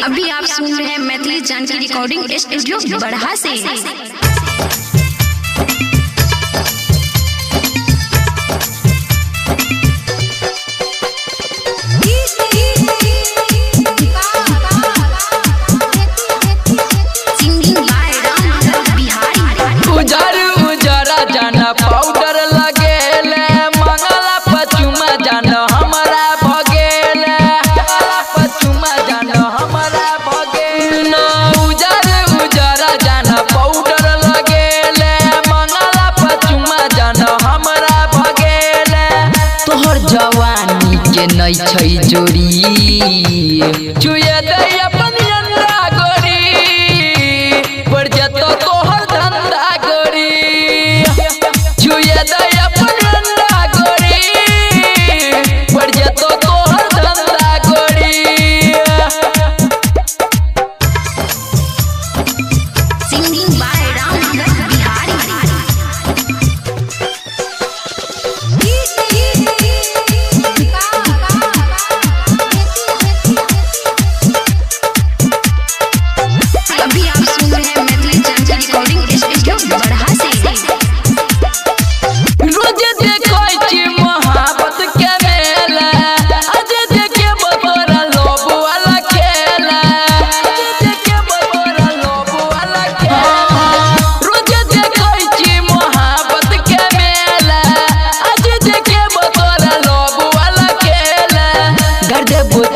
अभी आप सुन रहे हैं मैथिली जानकी रिकॉर्डिंग स्टूडियो बड़हा से। पाउडर लगेले मंगला पचुमा जान हमरा भगेले पचुमा जान हमरा भगेले उजर जान पाउडर लगेले मंगला पचुमा जान हमरा भगेले तोहर जवानी के नै छै जोड़ी चुए दे अपन अंडा गोरी बढ़ जतो तोहर धंधा गोरी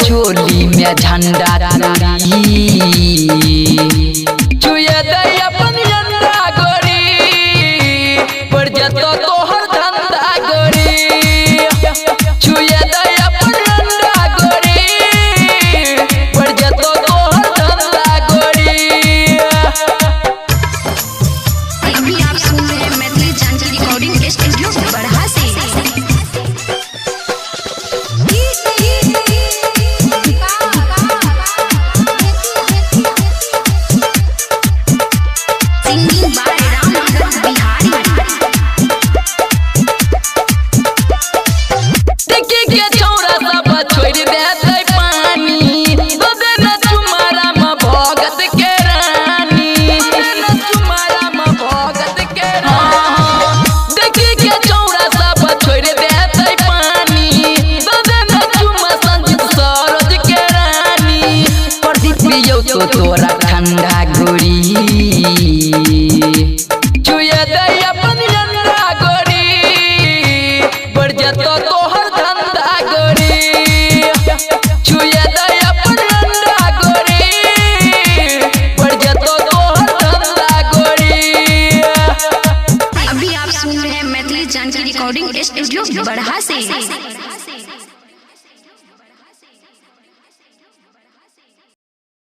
चोली में झंडा चुए दे अपन अंडा गोरी बढ़ जतो तोहर धंधा गोरी चुए दे अपन अंडा गोरी बढ़ जतो तोहर धंधा गोरी। अभी आप सुन रहे हैं मैथिली जानकी रिकॉर्डिंग स्टूडियो बड़हा से। तो तोरा ठंडा गोरी चुए दे अपन अंडा गोरी बढ़ जतो तोहर धंधा गोरी चुए दे अपन अंडा गोरी बढ़ जतो तोहर धंधा गोरी। अभी आप सुन रहे हैं मैथिली जानकी रिकॉर्डिंग स्टूडियो बड़हा से।